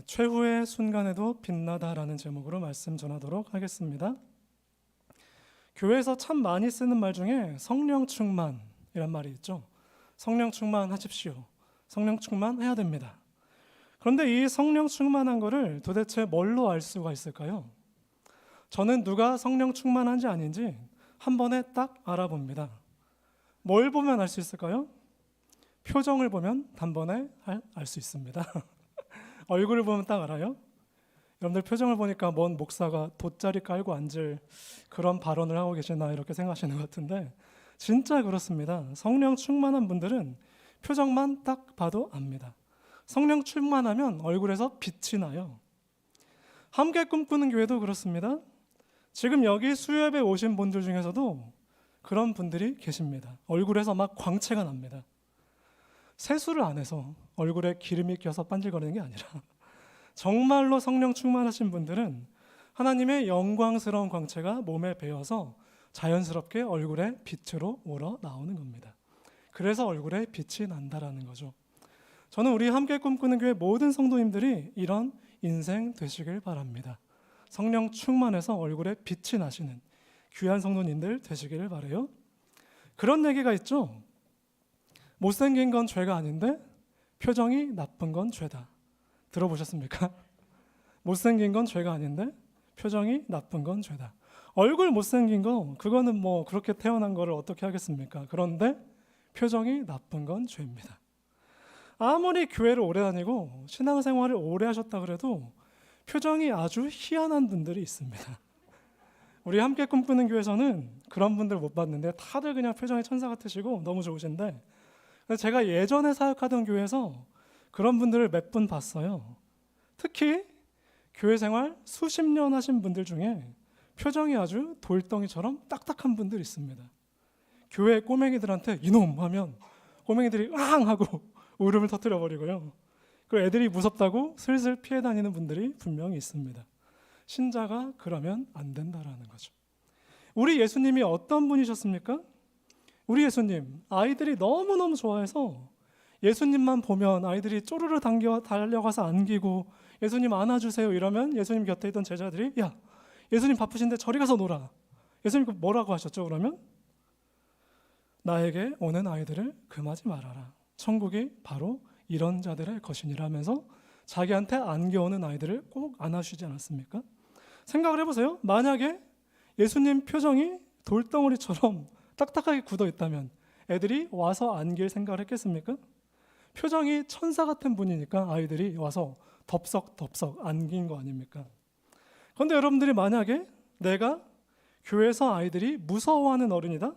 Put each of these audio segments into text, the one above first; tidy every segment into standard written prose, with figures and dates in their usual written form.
최후의 순간에도 빛나다라는 제목으로 말씀 전하도록 하겠습니다. 교회에서 참 많이 쓰는 말 중에 성령 충만이란 말이 있죠. 성령 충만하십시오. 성령 충만해야 됩니다. 그런데 이 성령 충만한 거를 도대체 뭘로 알 수가 있을까요? 저는 누가 성령 충만한지 아닌지 한 번에 딱 알아봅니다. 뭘 보면 알 수 있을까요? 표정을 보면 단번에 알 수 있습니다. 얼굴을 보면 딱 알아요. 여러분들 표정을 보니까 뭔 목사가 돗자리 깔고 앉을 그런 발언을 하고 계시나 이렇게 생각하시는 것 같은데 진짜 그렇습니다. 성령 충만한 분들은 표정만 딱 봐도 압니다. 성령 충만하면 얼굴에서 빛이 나요. 함께 꿈꾸는 교회도 그렇습니다. 지금 여기 수요예배 오신 분들 중에서도 그런 분들이 계십니다. 얼굴에서 막 광채가 납니다. 세수를 안 해서 얼굴에 기름이 껴서 반질거리는 게 아니라 정말로 성령 충만하신 분들은 하나님의 영광스러운 광채가 몸에 배어서 자연스럽게 얼굴에 빛으로 우러나오는 겁니다. 그래서 얼굴에 빛이 난다라는 거죠. 저는 우리 함께 꿈꾸는 교회 모든 성도님들이 이런 인생 되시길 바랍니다. 성령 충만해서 얼굴에 빛이 나시는 귀한 성도님들 되시기를 바라요. 그런 얘기가 있죠. 못생긴 건 죄가 아닌데 표정이 나쁜 건 죄다. 들어보셨습니까? 못생긴 건 죄가 아닌데 표정이 나쁜 건 죄다. 얼굴 못생긴 거 그거는 뭐 그렇게 태어난 거를 어떻게 하겠습니까? 그런데 표정이 나쁜 건 죄입니다. 아무리 교회를 오래 다니고 신앙생활을 오래 하셨다 그래도 표정이 아주 희한한 분들이 있습니다. 우리 함께 꿈꾸는 교회에서는 그런 분들 못 봤는데 다들 그냥 표정이 천사 같으시고 너무 좋으신데 제가 예전에 사역하던 교회에서 그런 분들을 몇 분 봤어요. 특히 교회 생활 수십 년 하신 분들 중에 표정이 아주 돌덩이처럼 딱딱한 분들이 있습니다. 교회 꼬맹이들한테 이놈 하면 꼬맹이들이 으앙 하고 울음을 터뜨려 버리고요. 그 애들이 무섭다고 슬슬 피해 다니는 분들이 분명히 있습니다. 신자가 그러면 안 된다라는 거죠. 우리 예수님이 어떤 분이셨습니까? 우리 예수님 아이들이 너무너무 좋아해서 예수님만 보면 아이들이 쪼르르 달려가서 안기고 예수님 안아주세요 이러면 예수님 곁에 있던 제자들이 야 예수님 바쁘신데 저리 가서 놀아. 예수님 뭐라고 하셨죠? 그러면 나에게 오는 아이들을 금하지 말아라. 천국이 바로 이런 자들의 것이니라 하면서 자기한테 안겨오는 아이들을 꼭 안아주시지 않았습니까? 생각을 해보세요. 만약에 예수님 표정이 돌덩어리처럼 딱딱하게 굳어 있다면 애들이 와서 안길 생각을 했겠습니까? 표정이 천사 같은 분이니까 아이들이 와서 덥석덥석 안긴 거 아닙니까? 그런데 여러분들이 만약에 내가 교회에서 아이들이 무서워하는 어른이다?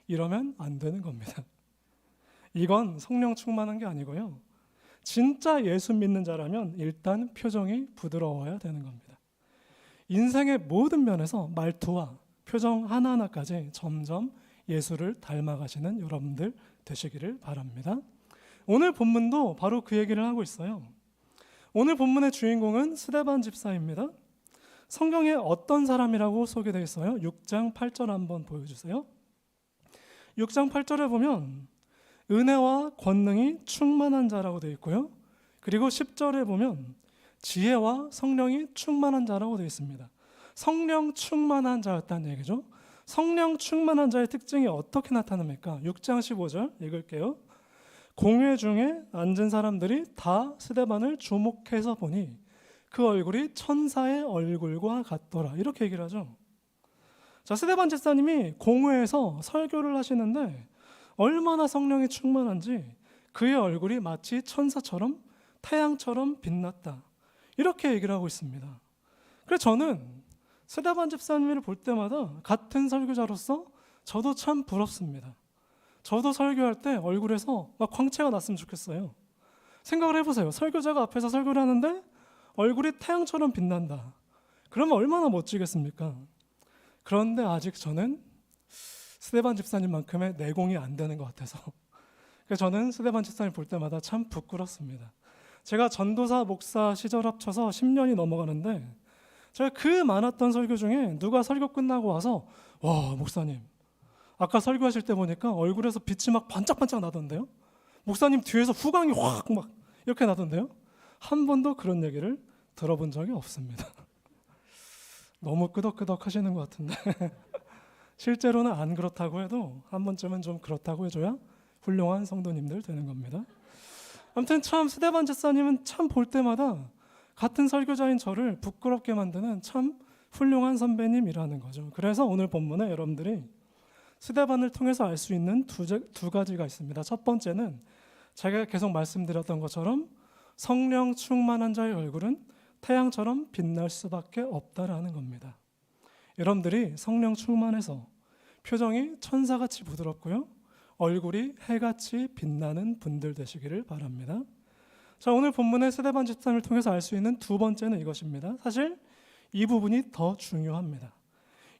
이러면 안 되는 겁니다. 이건 성령 충만한 게 아니고요. 진짜 예수 믿는 자라면 일단 표정이 부드러워야 되는 겁니다. 인생의 모든 면에서 말투와 표정 하나하나까지 점점 예수를 닮아가시는 여러분들 되시기를 바랍니다. 오늘 본문도 바로 그 얘기를 하고 있어요. 오늘 본문의 주인공은 스데반 집사입니다. 성경에 어떤 사람이라고 소개되어 있어요? 6장 8절 한번 보여주세요. 6장 8절에 보면 은혜와 권능이 충만한 자라고 되어 있고요. 그리고 10절에 보면 지혜와 성령이 충만한 자라고 되어 있습니다. 성령 충만한 자였다는 얘기죠. 성령 충만한 자의 특징이 어떻게 나타납니까? 6장 15절 읽을게요. 공회 중에 앉은 사람들이 다 스데반을 주목해서 보니 그 얼굴이 천사의 얼굴과 같더라. 이렇게 얘기를 하죠. 자, 스데반 집사님이 공회에서 설교를 하시는데 얼마나 성령이 충만한지 그의 얼굴이 마치 천사처럼 태양처럼 빛났다. 이렇게 얘기를 하고 있습니다. 그래서 저는 스데반 집사님을 볼 때마다 같은 설교자로서 저도 참 부럽습니다. 저도 설교할 때 얼굴에서 막 광채가 났으면 좋겠어요. 생각을 해보세요. 설교자가 앞에서 설교를 하는데 얼굴이 태양처럼 빛난다. 그러면 얼마나 멋지겠습니까? 그런데 아직 저는 스데반 집사님만큼의 내공이 안 되는 것 같아서 그래서 저는 스데반 집사님 볼 때마다 참 부끄럽습니다. 제가 전도사 목사 시절 합쳐서 10년이 넘어가는데 제가 그 많았던 설교 중에 누가 설교 끝나고 와서 와 목사님 아까 설교하실 때 보니까 얼굴에서 빛이 막 반짝반짝 나던데요. 목사님 뒤에서 후광이 확 막 이렇게 나던데요. 한 번도 그런 얘기를 들어본 적이 없습니다. 너무 끄덕끄덕 하시는 것 같은데 실제로는 안 그렇다고 해도 한 번쯤은 좀 그렇다고 해줘야 훌륭한 성도님들 되는 겁니다. 아무튼 참 스데반 집사님은 참 볼 때마다 같은 설교자인 저를 부끄럽게 만드는 참 훌륭한 선배님이라는 거죠. 그래서 오늘 본문에 여러분들이 스데반을 통해서 알 수 있는 두 가지가 있습니다. 첫 번째는 제가 계속 말씀드렸던 것처럼 성령 충만한 자의 얼굴은 태양처럼 빛날 수밖에 없다라는 겁니다. 여러분들이 성령 충만해서 표정이 천사같이 부드럽고요, 얼굴이 해같이 빛나는 분들 되시기를 바랍니다. 자, 오늘 본문의 스데반 집사님을 통해서 알 수 있는 두 번째는 이것입니다. 사실 이 부분이 더 중요합니다.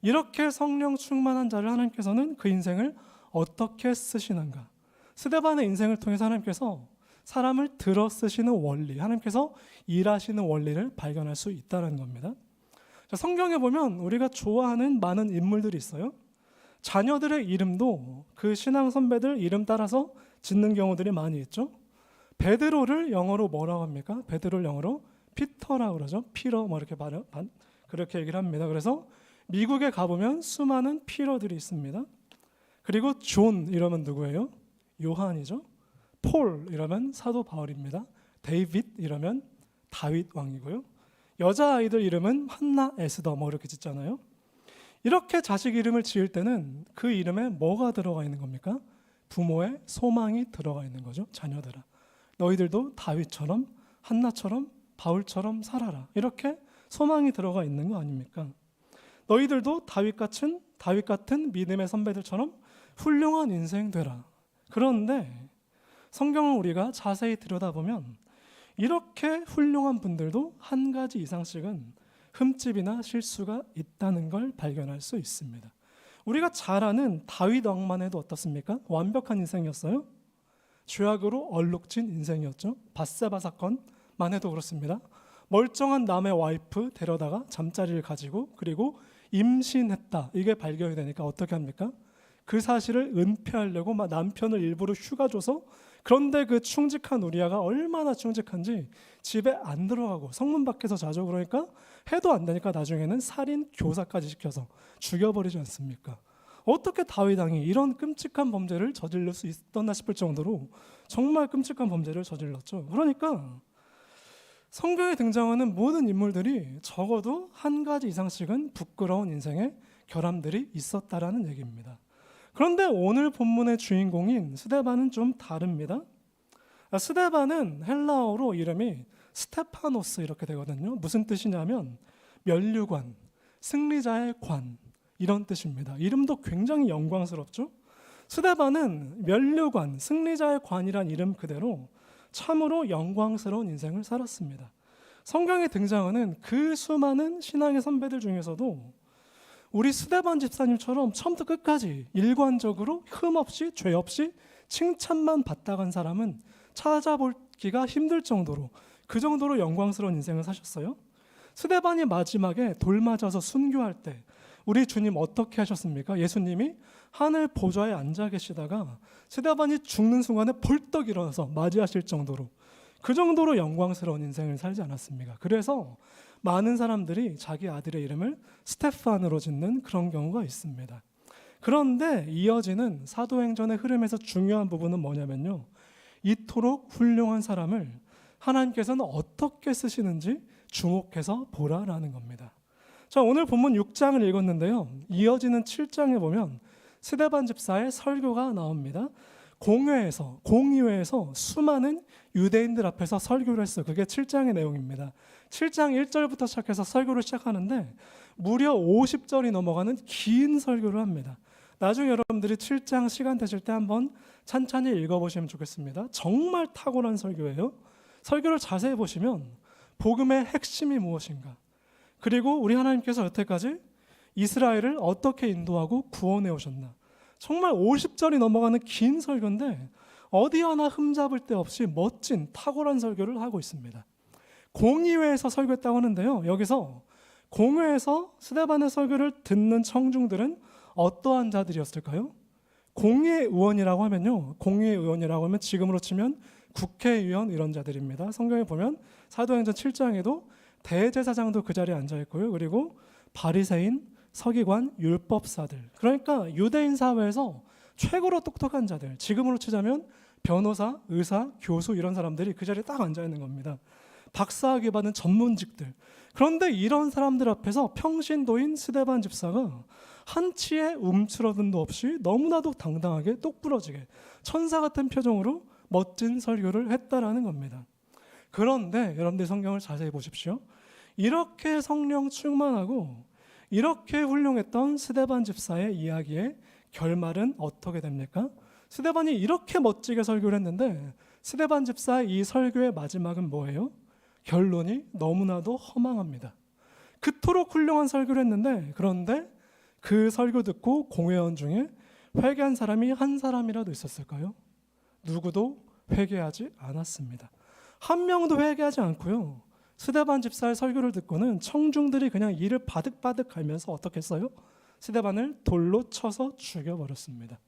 이렇게 성령 충만한 자를 하나님께서는 그 인생을 어떻게 쓰시는가? 스데반의 인생을 통해서 하나님께서 사람을 들어 쓰시는 원리, 하나님께서 일하시는 원리를 발견할 수 있다는 겁니다. 자, 성경에 보면 우리가 좋아하는 많은 인물들이 있어요. 자녀들의 이름도 그 신앙 선배들 이름 따라서 짓는 경우들이 많이 있죠. 베드로를 영어로 뭐라고 합니까? 베드로를 영어로 피터라고 그러죠. 피러 뭐 이렇게 그렇게 얘기를 합니다. 그래서 미국에 가보면 수많은 피러들이 있습니다. 그리고 존 이러면 누구예요? 요한이죠. 폴 이러면 사도 바울입니다. 데이빗 이러면 다윗 왕이고요. 여자아이들 이름은 한나, 에스더 뭐 이렇게 짓잖아요. 이렇게 자식 이름을 지을 때는 그 이름에 뭐가 들어가 있는 겁니까? 부모의 소망이 들어가 있는 거죠. 자녀들아, 너희들도 다윗처럼 한나처럼 바울처럼 살아라. 이렇게 소망이 들어가 있는 거 아닙니까? 너희들도 다윗 같은 믿음의 선배들처럼 훌륭한 인생 되라. 그런데 성경을 우리가 자세히 들여다보면 이렇게 훌륭한 분들도 한 가지 이상씩은 흠집이나 실수가 있다는 걸 발견할 수 있습니다. 우리가 잘 아는 다윗 왕만 해도 어떻습니까? 완벽한 인생이었어요. 죄악으로 얼룩진 인생이었죠. 밧세바 사건만 해도 그렇습니다. 멀쩡한 남의 와이프 데려다가 잠자리를 가지고 그리고 임신했다. 이게 발견이 되니까 어떻게 합니까? 그 사실을 은폐하려고 막 남편을 일부러 휴가 줘서, 그런데 그 충직한 우리아가 얼마나 충직한지 집에 안 들어가고 성문 밖에서 자죠. 그러니까 해도 안 되니까 나중에는 살인 교사까지 시켜서 죽여버리지 않습니까? 어떻게 다윗 왕이 이런 끔찍한 범죄를 저질러 수 있었나 싶을 정도로 정말 끔찍한 범죄를 저질렀죠. 그러니까 성경에 등장하는 모든 인물들이 적어도 한 가지 이상씩은 부끄러운 인생의 결함들이 있었다라는 얘기입니다. 그런데 오늘 본문의 주인공인 스데반은 좀 다릅니다. 스데반은 헬라어로 이름이 스테파노스 이렇게 되거든요. 무슨 뜻이냐면 면류관, 승리자의 관 이런 뜻입니다. 이름도 굉장히 영광스럽죠. 스데반은 면류관, 승리자의 관이란 이름 그대로 참으로 영광스러운 인생을 살았습니다. 성경에 등장하는 그 수많은 신앙의 선배들 중에서도 우리 스데반 집사님처럼 처음부터 끝까지 일관적으로 흠없이 죄 없이 칭찬만 받다간 사람은 찾아보기가 힘들 정도로, 그 정도로 영광스러운 인생을 사셨어요. 스데반이 마지막에 돌 맞아서 순교할 때 우리 주님 어떻게 하셨습니까? 예수님이 하늘 보좌에 앉아 계시다가 스데반이 죽는 순간에 벌떡 일어나서 맞이하실 정도로, 그 정도로 영광스러운 인생을 살지 않았습니까? 그래서 많은 사람들이 자기 아들의 이름을 스테판으로 짓는 그런 경우가 있습니다. 그런데 이어지는 사도행전의 흐름에서 중요한 부분은 뭐냐면요, 이토록 훌륭한 사람을 하나님께서는 어떻게 쓰시는지 주목해서 보라라는 겁니다. 자, 오늘 본문 6장을 읽었는데요, 이어지는 7장에 보면 스데반 집사의 설교가 나옵니다. 공의회에서 수많은 유대인들 앞에서 설교를 했어요. 그게 7장의 내용입니다. 7장 1절부터 시작해서 설교를 시작하는데 무려 50절이 넘어가는 긴 설교를 합니다. 나중에 여러분들이 7장 시간 되실 때 한번 찬찬히 읽어보시면 좋겠습니다. 정말 탁월한 설교예요. 설교를 자세히 보시면 복음의 핵심이 무엇인가, 그리고 우리 하나님께서 여태까지 이스라엘을 어떻게 인도하고 구원해 오셨나, 정말 50절이 넘어가는 긴 설교인데 어디 하나 흠잡을 데 없이 멋진 탁월한 설교를 하고 있습니다. 공의회에서 설교했다고 하는데요, 여기서 공회에서 스데반의 설교를 듣는 청중들은 어떠한 자들이었을까요? 공의회 의원이라고 하면 지금으로 치면 국회의원 이런 자들입니다. 성경에 보면 사도행전 7장에도 대제사장도 그 자리에 앉아 있고요. 그리고 바리새인, 서기관, 율법사들. 그러니까 유대인 사회에서 최고로 똑똑한 자들. 지금으로 치자면 변호사, 의사, 교수 이런 사람들이 그 자리에 딱 앉아 있는 겁니다. 박사학위 받은 전문직들. 그런데 이런 사람들 앞에서 평신도인 스데반 집사가 한치의 움츠러듦도 없이 너무나도 당당하게 똑부러지게 천사 같은 표정으로 멋진 설교를 했다라는 겁니다. 그런데 여러분들 성경을 자세히 보십시오. 이렇게 성령 충만하고 이렇게 훌륭했던 스데반 집사의 이야기의 결말은 어떻게 됩니까? 스데반이 이렇게 멋지게 설교를 했는데 스데반 집사의 이 설교의 마지막은 뭐예요? 결론이 너무나도 허망합니다. 그토록 훌륭한 설교를 했는데 그런데 그 설교 듣고 공회원 중에 회개한 사람이 한 사람이라도 있었을까요? 누구도 회개하지 않았습니다. 한 명도 회개하지 않고요. 스데반 집사의 설교를 듣고는 청중들이 그냥 이를 바득바득 갈면서 어떻게 했어요? 스데반을 돌로 쳐서 죽여버렸습니다.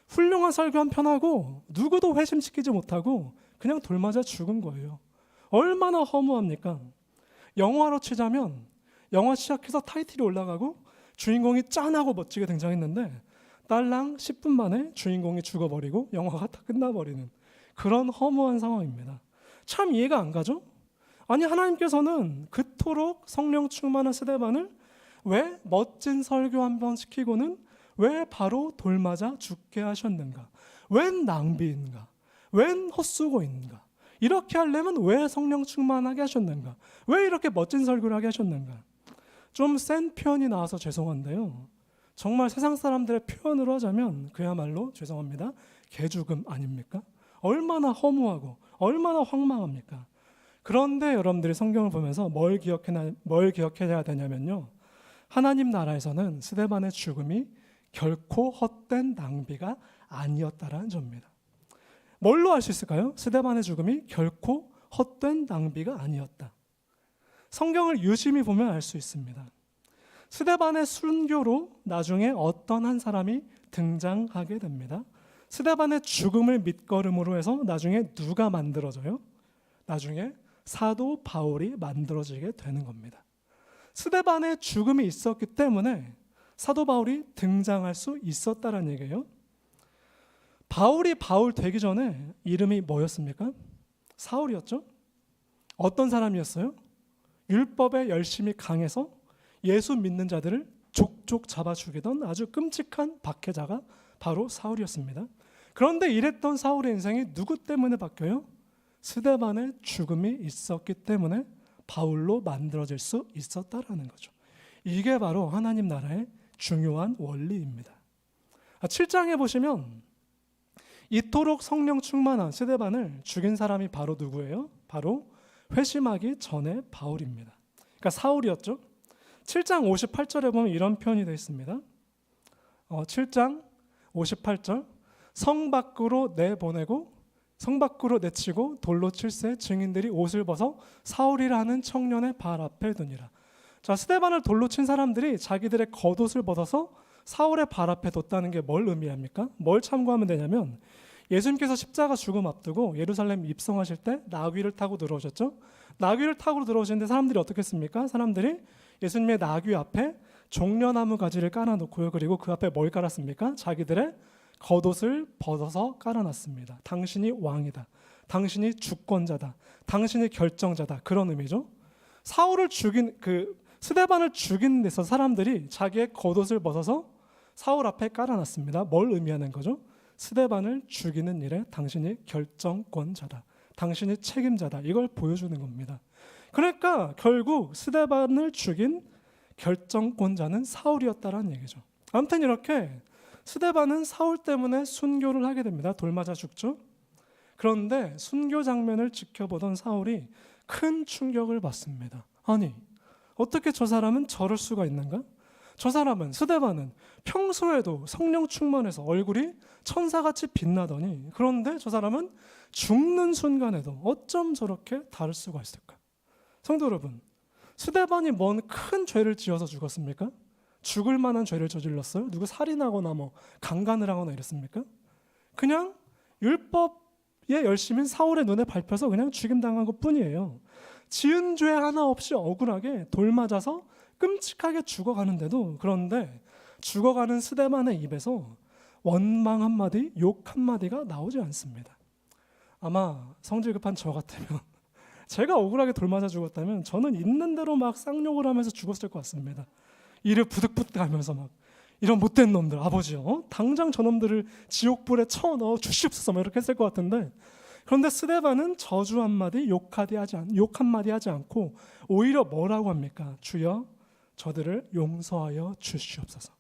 훌륭한 설교 한 편 하고 누구도 회심시키지 못하고 그냥 돌 맞아 죽은 거예요. 얼마나 허무합니까? 영화로 치자면 영화 시작해서 타이틀이 올라가고 주인공이 짠하고 멋지게 등장했는데 딸랑 10분 만에 주인공이 죽어버리고 영화가 다 끝나버리는 그런 허무한 상황입니다. 참 이해가 안 가죠? 아니 하나님께서는 그토록 성령 충만한 스데반을 왜 멋진 설교 한 번 시키고는 왜 바로 돌 맞아 죽게 하셨는가? 웬 낭비인가? 웬 헛수고인가? 이렇게 하려면 왜 성령 충만하게 하셨는가? 왜 이렇게 멋진 설교를 하게 하셨는가? 좀 센 표현이 나와서 죄송한데요. 정말 세상 사람들의 표현으로 하자면 그야말로 죄송합니다. 개죽음 아닙니까? 얼마나 허무하고 얼마나 황망합니까? 그런데 여러분들이 성경을 보면서 뭘 기억해야 되냐면요. 하나님 나라에서는 스데반의 죽음이 결코 헛된 낭비가 아니었다라는 점입니다. 뭘로 알 수 있을까요? 스데반의 죽음이 결코 헛된 낭비가 아니었다. 성경을 유심히 보면 알 수 있습니다. 스데반의 순교로 나중에 어떤 한 사람이 등장하게 됩니다. 스데반의 죽음을 밑거름으로 해서 나중에 누가 만들어져요? 나중에 사도 바울이 만들어지게 되는 겁니다. 스데반의 죽음이 있었기 때문에 사도 바울이 등장할 수 있었다는 얘기예요. 바울이 바울 되기 전에 이름이 뭐였습니까? 사울이었죠. 어떤 사람이었어요? 율법에 열심히 강해서 예수 믿는 자들을 족족 잡아 죽이던 아주 끔찍한 박해자가 바로 사울이었습니다. 그런데 이랬던 사울의 인생이 누구 때문에 바뀌어요? 스데반의 죽음이 있었기 때문에 바울로 만들어질 수 있었다라는 거죠. 이게 바로 하나님 나라의 중요한 원리입니다. 7장에 보시면 이토록 성령 충만한 스데반을 죽인 사람이 바로 누구예요? 바로 회심하기 전에 바울입니다. 그러니까 사울이었죠. 7장 58절에 보면 이런 표현이 되어 있습니다. 7장 58절 성 밖으로 내보내고 성 밖으로 내치고 돌로 칠세 증인들이 옷을 벗어 사울이라 하는 청년의 발 앞에 두니라. 자, 스데반을 돌로 친 사람들이 자기들의 겉옷을 벗어서 사울의 발 앞에 뒀다는 게 뭘 의미합니까? 뭘 참고하면 되냐면 예수님께서 십자가 죽음 앞두고 예루살렘 입성하실 때 나귀를 타고 들어오셨죠. 나귀를 타고 들어오시는데 사람들이 어떻게 했습니까? 사람들이 예수님의 나귀 앞에 종려나무 가지를 깔아놓고요. 그리고 그 앞에 뭘 깔았습니까? 자기들의 겉옷을 벗어서 깔아놨습니다. 당신이 왕이다. 당신이 주권자다. 당신이 결정자다. 그런 의미죠. 사울을 죽인 스데반을 죽인 데서 사람들이 자기의 겉옷을 벗어서 사울 앞에 깔아놨습니다. 뭘 의미하는 거죠? 스데반을 죽이는 일에 당신이 결정권자다. 당신이 책임자다. 이걸 보여주는 겁니다. 그러니까 결국 스데반을 죽인 결정권자는 사울이었다라는 얘기죠. 아무튼 이렇게 스데반은 사울 때문에 순교를 하게 됩니다. 돌 맞아 죽죠. 그런데 순교 장면을 지켜보던 사울이 큰 충격을 받습니다. 아니, 어떻게 저 사람은 저럴 수가 있는가? 저 사람은, 스데반은 평소에도 성령 충만해서 얼굴이 천사같이 빛나더니 그런데 저 사람은 죽는 순간에도 어쩜 저렇게 다를 수가 있을까? 성도 여러분, 스데반이 뭔 큰 죄를 지어서 죽었습니까? 죽을 만한 죄를 저질렀어요? 누구 살인하거나 강간을 하거나 이랬습니까? 그냥 율법 열심인 사울의 눈에 밟혀서 그냥 죽임당한 것뿐이에요. 지은 죄 하나 없이 억울하게 돌 맞아서 끔찍하게 죽어가는데도, 그런데 죽어가는 스데반의 입에서 원망 한마디, 욕 한마디가 나오지 않습니다. 아마 성질 급한 저 같으면 제가 억울하게 돌 맞아 죽었다면 저는 있는 대로 막 쌍욕을 하면서 죽었을 것 같습니다. 이를 부득부득 하면서 막, 이런 못된 놈들, 아버지요, 당장 저놈들을 지옥불에 쳐넣어 주시옵소서, 막 이렇게 했을 것 같은데, 그런데 스데반은 저주 한마디, 욕 한마디 하지 않고 오히려 뭐라고 합니까? 주여, 저들을 용서하여 주시옵소서.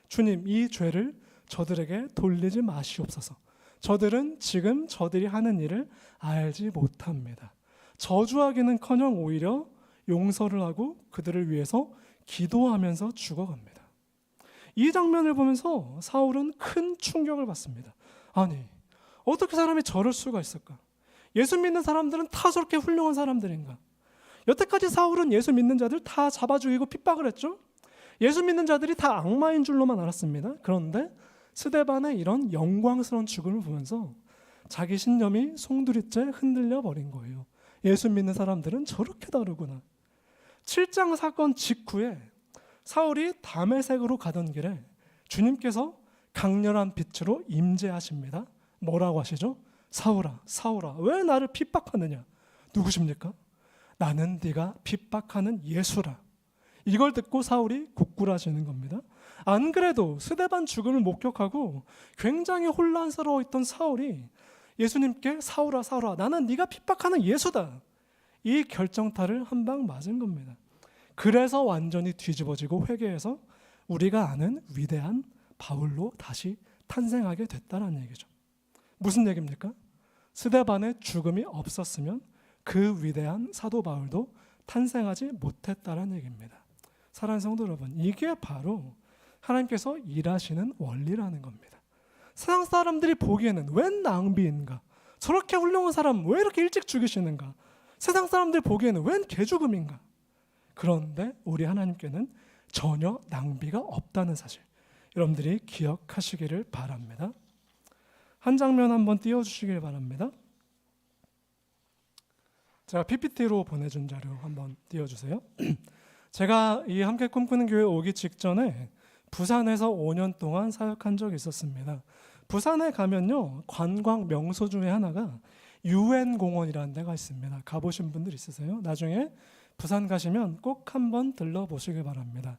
주님, 이 죄를 저들에게 돌리지 마시옵소서. 저들은 지금 저들이 하는 일을 알지 못합니다. 저주하기는커녕 오히려 용서를 하고 그들을 위해서 기도하면서 죽어갑니다. 이 장면을 보면서 사울은 큰 충격을 받습니다. 아니, 어떻게 사람이 저럴 수가 있을까? 예수 믿는 사람들은 다 저렇게 훌륭한 사람들인가? 여태까지 사울은 예수 믿는 자들 다 잡아 죽이고 핍박을 했죠. 예수 믿는 자들이 다 악마인 줄로만 알았습니다. 그런데 스데반의 이런 영광스러운 죽음을 보면서 자기 신념이 송두리째 흔들려 버린 거예요. 예수 믿는 사람들은 저렇게 다르구나. 7장 사건 직후에 사울이 다메섹으로 가던 길에 주님께서 강렬한 빛으로 임재하십니다. 뭐라고 하시죠? 사울아, 사울아, 왜 나를 핍박하느냐? 누구십니까? 나는 네가 핍박하는 예수라. 이걸 듣고 사울이 고꾸라지는 겁니다. 안 그래도 스데반 죽음을 목격하고 굉장히 혼란스러워했던 사울이 예수님께 사울아, 사울아, 나는 네가 핍박하는 예수다. 이 결정타를 한 방 맞은 겁니다. 그래서 완전히 뒤집어지고 회개해서 우리가 아는 위대한 바울로 다시 탄생하게 됐다는 얘기죠. 무슨 얘기입니까? 스데반의 죽음이 없었으면 그 위대한 사도 바울도 탄생하지 못했다는 얘기입니다. 사랑하는 성도 여러분, 이게 바로 하나님께서 일하시는 원리라는 겁니다. 세상 사람들이 보기에는 웬 낭비인가? 저렇게 훌륭한 사람 왜 이렇게 일찍 죽이시는가? 세상 사람들 보기에는 웬 개죽음인가? 그런데 우리 하나님께는 전혀 낭비가 없다는 사실, 여러분들이 기억하시기를 바랍니다. 한 장면 한번 띄워주시길 바랍니다. 제가 PPT로 보내준 자료 한번 띄워주세요. 제가 이 함께 꿈꾸는 교회 오기 직전에 부산에서 5년 동안 사역한 적이 있었습니다. 부산에 가면요, 관광 명소 중에 하나가 유엔공원이라는 데가 있습니다. 가보신 분들 있으세요? 나중에 부산 가시면 꼭 한번 들러보시길 바랍니다.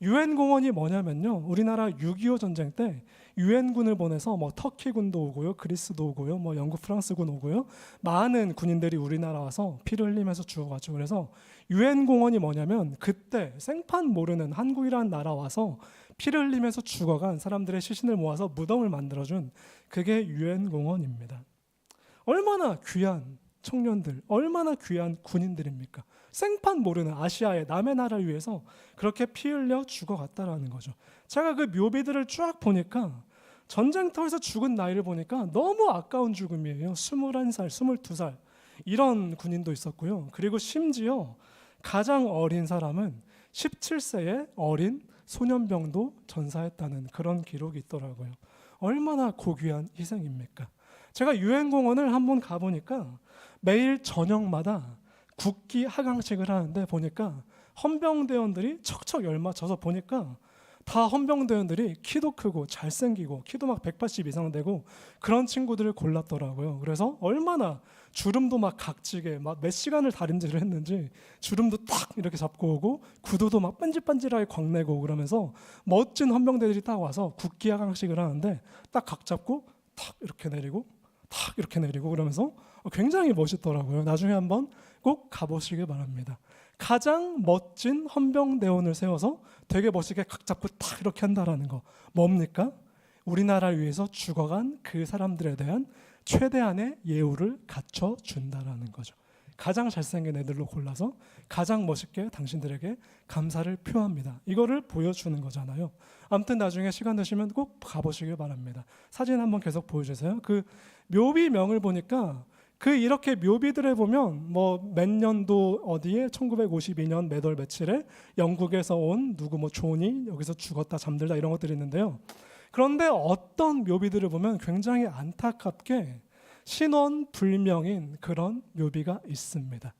유엔공원이 뭐냐면요, 우리나라 6.25 전쟁 때 유엔군을 보내서 뭐 터키군도 오고요, 그리스도 오고요, 뭐 영국 프랑스군 오고요, 많은 군인들이 우리나라 와서 피를 흘리면서 죽어가지고, 그래서 유엔공원이 뭐냐면 그때 생판 모르는 한국이라는 나라 와서 피를 흘리면서 죽어간 사람들의 시신을 모아서 무덤을 만들어준, 그게 유엔공원입니다. 얼마나 귀한 청년들, 얼마나 귀한 군인들입니까? 생판 모르는 아시아의 남의 나라를 위해서 그렇게 피 흘려 죽어갔다라는 거죠. 제가 그 묘비들을 쫙 보니까 전쟁터에서 죽은 나이를 보니까 너무 아까운 죽음이에요. 21살, 22살 이런 군인도 있었고요. 그리고 심지어 가장 어린 사람은 17세의 어린 소년병도 전사했다는 그런 기록이 있더라고요. 얼마나 고귀한 희생입니까? 제가 유엔공원을 한번 가보니까 매일 저녁마다 국기 하강식을 하는데 보니까 헌병대원들이 척척 열맞춰서 보니까 다 헌병대원들이 키도 크고 잘생기고 키도 막 180 이상 되고 그런 친구들을 골랐더라고요. 그래서 얼마나 주름도 막 각지게 막 몇 시간을 다림질을 했는지 주름도 딱 이렇게 잡고 오고 구두도 막 반질반질하게 광내고 그러면서 멋진 헌병대들이 딱 와서 국기 하강식을 하는데 딱 각 잡고 탁 이렇게 내리고 탁 이렇게 내리고 그러면서 굉장히 멋있더라고요. 나중에 한번 꼭 가보시길 바랍니다. 가장 멋진 헌병대원을 세워서 되게 멋있게 각 잡고 탁 이렇게 한다라는 거 뭡니까? 우리나라를 위해서 죽어간 그 사람들에 대한 최대한의 예우를 갖춰준다라는 거죠. 가장 잘생긴 애들로 골라서 가장 멋있게 당신들에게 감사를 표합니다. 이거를 보여주는 거잖아요. 아무튼 나중에 시간 되시면 꼭 가보시길 바랍니다. 사진 한번 계속 보여주세요. 그 묘비명을 보니까 그 이렇게 묘비들에 보면 뭐 몇 년도 어디에 1952년 몇 월 며칠에 영국에서 온 누구 뭐 존이 여기서 죽었다 잠들다 이런 것들이 있는데요. 그런데 어떤 묘비들을 보면 굉장히 안타깝게 신원불명인 그런 묘비가 있습니다.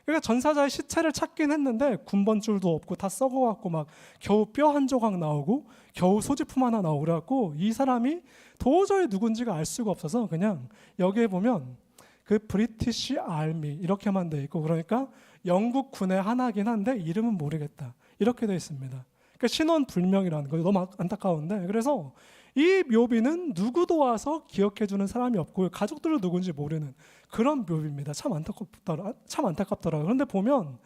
그러니까 전사자의 시체를 찾긴 했는데 군번줄도 없고 다 썩어갖고 막 겨우 뼈 한 조각 나오고 겨우 소지품 하나 나오고 그래갖고 이 사람이 도저히 누군지가 알 수가 없어서 그냥 여기에 보면 그 브리티시 알미 이렇게만 돼 있고 그러니까 영국 군의 하나긴 한데 이름은 모르겠다 이렇게 돼 있습니다. 그러니까 신원불명이라는 거 너무 안타까운데 그래서 이 묘비는 누구도 와서 기억해주는 사람이 없고 가족들도 누군지 모르는 그런 묘비입니다. 참 안타깝더라고요. 그런데 보면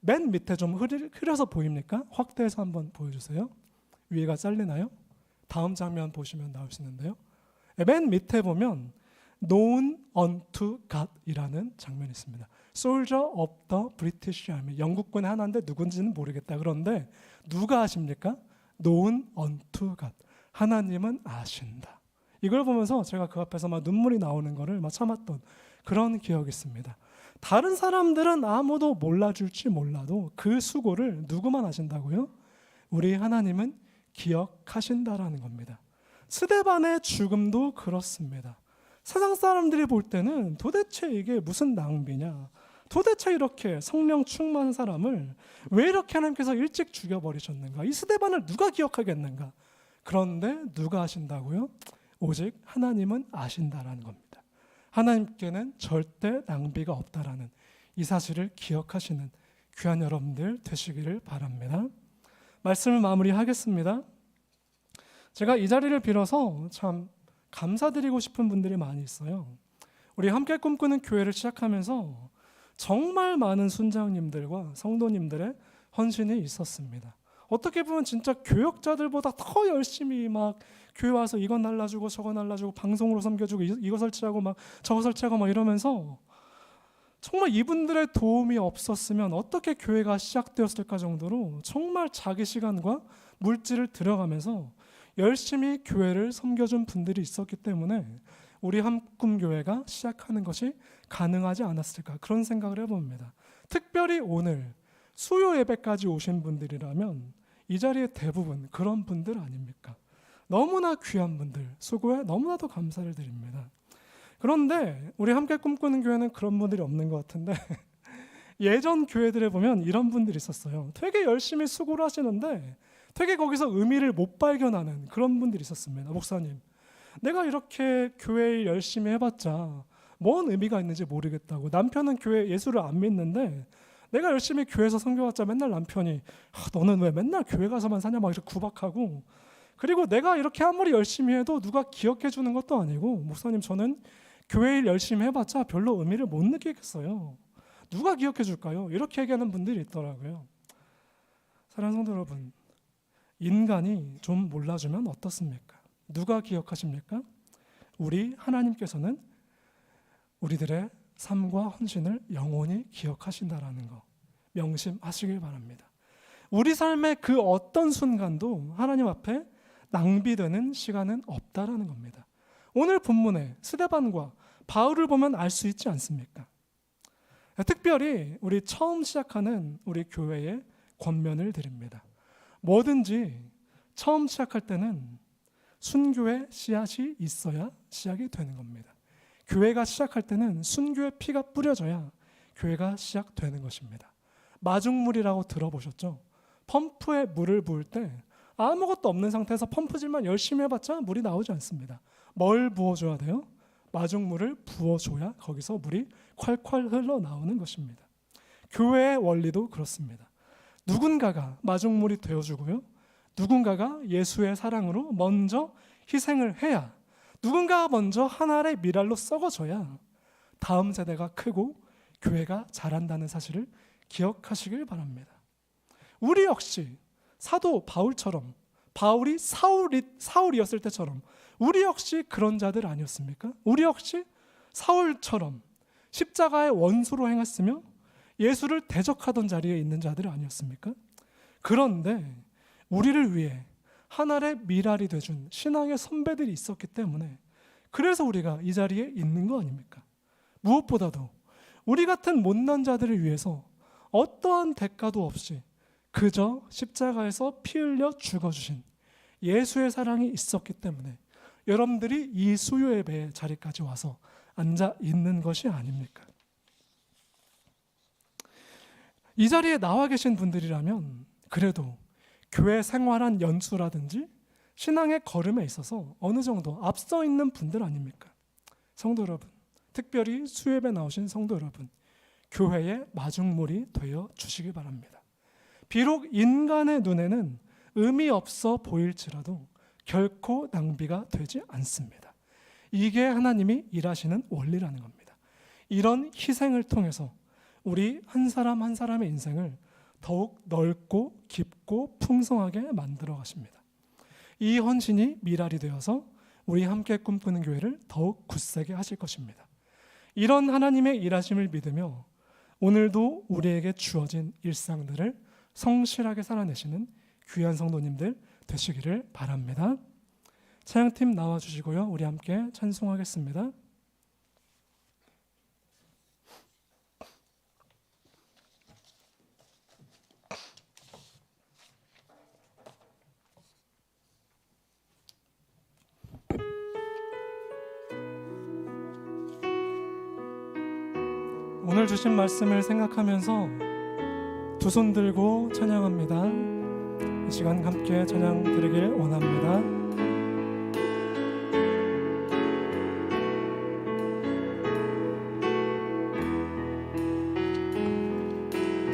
맨 밑에 좀 흐려서 보입니까? 확대해서 한번 보여주세요. 위에가 잘리나요? 다음 장면 보시면 나올 수 있는데요. 맨 밑에 보면 Known unto God이라는 장면이 있습니다. Soldier of the British Army. 영국군의 하나인데 누군지는 모르겠다. 그런데 누가 아십니까? Known unto God. 하나님은 아신다. 이걸 보면서 제가 그 앞에서 막 눈물이 나오는 거를 막 참았던 그런 기억이 있습니다. 다른 사람들은 아무도 몰라줄지 몰라도 그 수고를 누구만 아신다고요? 우리 하나님은 기억하신다라는 겁니다. 스데반의 죽음도 그렇습니다. 세상 사람들이 볼 때는 도대체 이게 무슨 낭비냐? 도대체 이렇게 성령 충만한 사람을 왜 이렇게 하나님께서 일찍 죽여버리셨는가? 이 스데반을 누가 기억하겠는가? 그런데 누가 아신다고요? 오직 하나님은 아신다라는 겁니다. 하나님께는 절대 낭비가 없다라는 이 사실을 기억하시는 귀한 여러분들 되시기를 바랍니다. 말씀을 마무리하겠습니다. 제가 이 자리를 빌어서 참 감사드리고 싶은 분들이 많이 있어요. 우리 함께 꿈꾸는 교회를 시작하면서 정말 많은 순장님들과 성도님들의 헌신이 있었습니다. 어떻게 보면 진짜 교역자들보다 더 열심히 막 교회 와서 이건 날라주고 저거 날라주고 방송으로 섬겨주고 이거 설치하고 막 저거 설치하고 막 이러면서 정말 이분들의 도움이 없었으면 어떻게 교회가 시작되었을까 정도로 정말 자기 시간과 물질을 들여가면서 열심히 교회를 섬겨준 분들이 있었기 때문에 우리 한꿈교회가 시작하는 것이 가능하지 않았을까 그런 생각을 해봅니다. 특별히 오늘 수요 예배까지 오신 분들이라면 이 자리에 대부분 그런 분들 아닙니까? 너무나 귀한 분들 수고에 너무나도 감사를 드립니다. 그런데 우리 함께 꿈꾸는 교회는 그런 분들이 없는 것 같은데 예전 교회들에 보면 이런 분들이 있었어요. 되게 열심히 수고를 하시는데 되게 거기서 의미를 못 발견하는 그런 분들이 있었습니다. 목사님, 내가 이렇게 교회 열심히 해봤자 뭔 의미가 있는지 모르겠다고. 남편은 교회 예수를 안 믿는데 내가 열심히 교회에서 섬겨봤자 맨날 남편이 너는 왜 맨날 교회 가서만 사냐 막 이렇게 구박하고, 그리고 내가 이렇게 아무리 열심히 해도 누가 기억해 주는 것도 아니고, 목사님 저는 교회 일 열심히 해봤자 별로 의미를 못 느끼겠어요. 누가 기억해 줄까요? 이렇게 얘기하는 분들이 있더라고요. 사랑하는 성도 여러분, 인간이 좀 몰라주면 어떻습니까? 누가 기억하십니까? 우리 하나님께서는 우리들의 삶과 헌신을 영원히 기억하신다라는 거 명심하시길 바랍니다. 우리 삶의 그 어떤 순간도 하나님 앞에 낭비되는 시간은 없다라는 겁니다. 오늘 본문에 스데반과 바울을 보면 알 수 있지 않습니까? 특별히 우리 처음 시작하는 우리 교회에 권면을 드립니다. 뭐든지 처음 시작할 때는 순교의 씨앗이 있어야 시작이 되는 겁니다. 교회가 시작할 때는 순교의 피가 뿌려져야 교회가 시작되는 것입니다. 마중물이라고 들어보셨죠? 펌프에 물을 부을 때 아무것도 없는 상태에서 펌프질만 열심히 해봤자 물이 나오지 않습니다. 뭘 부어줘야 돼요? 마중물을 부어줘야 거기서 물이 콸콸 흘러나오는 것입니다. 교회의 원리도 그렇습니다. 누군가가 마중물이 되어주고요, 누군가가 예수의 사랑으로 먼저 희생을 해야, 누군가가 먼저 한 알의 밀알로 썩어져야 다음 세대가 크고 교회가 자란다는 사실을 기억하시길 바랍니다. 우리 역시 사도 바울처럼, 바울이 사울이었을 때처럼 우리 역시 그런 자들 아니었습니까? 우리 역시 사울처럼 십자가의 원수로 행했으며 예수를 대적하던 자리에 있는 자들 아니었습니까? 그런데 우리를 위해 하나의 밀알이 되준 신앙의 선배들이 있었기 때문에 그래서 우리가 이 자리에 있는 거 아닙니까? 무엇보다도 우리 같은 못난 자들을 위해서 어떠한 대가도 없이 그저 십자가에서 피 흘려 죽어주신 예수의 사랑이 있었기 때문에 여러분들이 이 수요 예배의 자리까지 와서 앉아 있는 것이 아닙니까? 이 자리에 나와 계신 분들이라면 그래도 교회 생활한 연수라든지 신앙의 걸음에 있어서 어느 정도 앞서 있는 분들 아닙니까? 성도 여러분, 특별히 수협에 나오신 성도 여러분, 교회의 마중물이 되어 주시기 바랍니다. 비록 인간의 눈에는 의미 없어 보일지라도 결코 낭비가 되지 않습니다. 이게 하나님이 일하시는 원리라는 겁니다. 이런 희생을 통해서 우리 한 사람 한 사람의 인생을 더욱 넓고 깊고 풍성하게 만들어 가십니다. 이 헌신이 미랄이 되어서 우리 함께 꿈꾸는 교회를 더욱 굳세게 하실 것입니다. 이런 하나님의 일하심을 믿으며 오늘도 우리에게 주어진 일상들을 성실하게 살아내시는 귀한 성도님들 되시기를 바랍니다. 찬양팀 나와주시고요. 우리 함께 찬송하겠습니다. 오늘 주신 말씀을 생각하면서 두 손 들고 찬양합니다. 이 시간 함께 찬양 드리길 원합니다.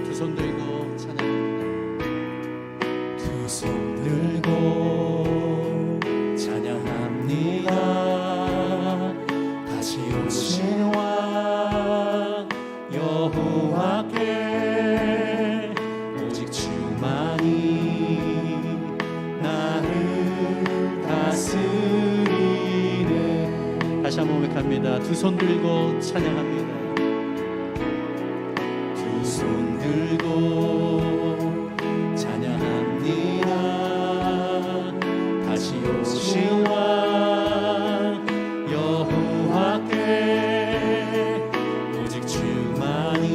두 손 들고 찬양합니다. 두 손 들고 찬양합니다. 다시 오신 왕 여호와께 오직 주만이 나를 다스리네. 다시 한번 고백합니다. 두 손 들고 찬양합니다. 두 손 들고 찬양합니다. 다시 오신 왕 여호와께 오직 주만이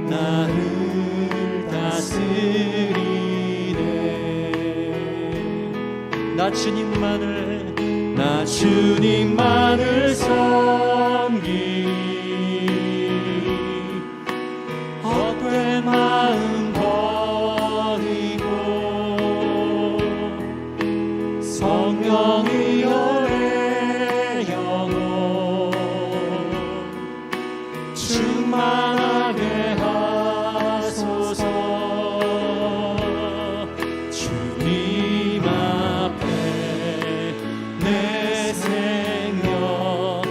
나를 다스리네. 나 주님만을 섬기리. 헛된 마음 버리고 성령이여 내 영혼 충만하게 하소서. 주님 앞에 내 생명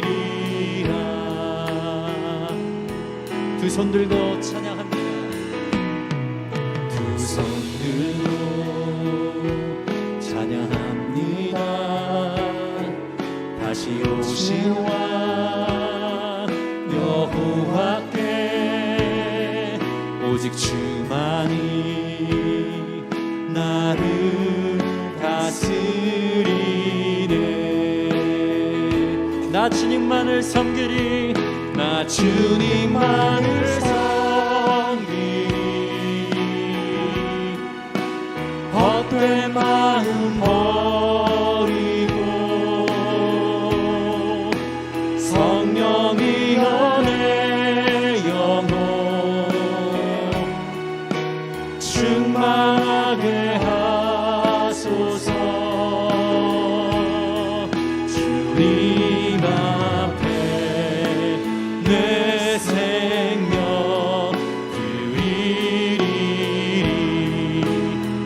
드리리라. 두 손 들고 찬양합니다. 두 손 들고 찬양합니다. 다시 오신 왕 여호와께 오직 주만이 나를 다스리네. 나 주님만을 섬기리. 나 주님만을 섬기리. 헛된 마음 버리고 성령이여 내 영혼 충만하게 하소서. 주님 앞에 내 생명 드리리.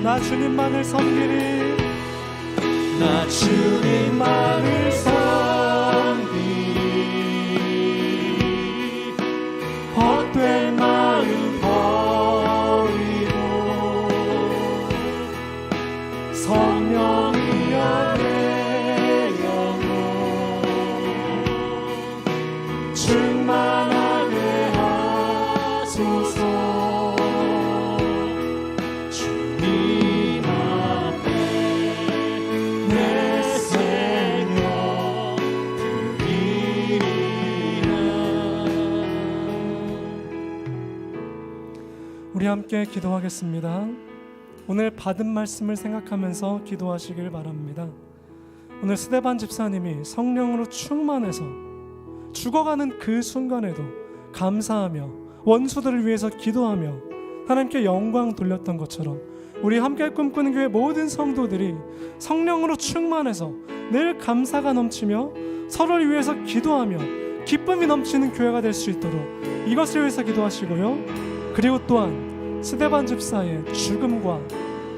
나 주님만을 섬기리. 나 주님만을 섬기리. 헛된 마음 버리고 성령이여 내 영혼 충만하게 하소서. 주님 앞에 내 생명 드리리라. 우리 함께 기도하겠습니다. 오늘 받은 말씀을 생각하면서 기도하시길 바랍니다. 오늘 스데반 집사님이 성령으로 충만해서 죽어가는 그 순간에도 감사하며 원수들을 위해서 기도하며 하나님께 영광 돌렸던 것처럼 우리 함께 꿈꾸는 교회 모든 성도들이 성령으로 충만해서 늘 감사가 넘치며 서로를 위해서 기도하며 기쁨이 넘치는 교회가 될 수 있도록 이것을 위해서 기도하시고요. 그리고 또한 스데반 집사의 죽음과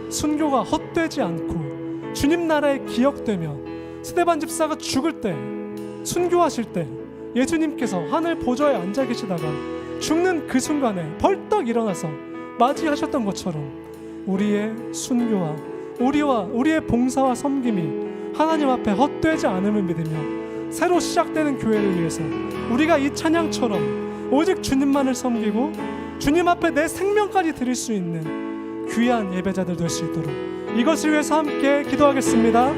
순교가 헛되지 않고 주님 나라에 기억되며 스데반 집사가 죽을 때, 순교하실 때 예수님께서 하늘 보좌에 앉아 계시다가 죽는 그 순간에 벌떡 일어나서 맞이하셨던 것처럼 우리의 순교와 우리의 봉사와 섬김이 하나님 앞에 헛되지 않음을 믿으며 새로 시작되는 교회를 위해서 우리가 이 찬양처럼 오직 주님만을 섬기고 주님 앞에 내 생명까지 드릴 수 있는 귀한 예배자들 될 수 있도록 이것을 위해서 함께 기도하겠습니다.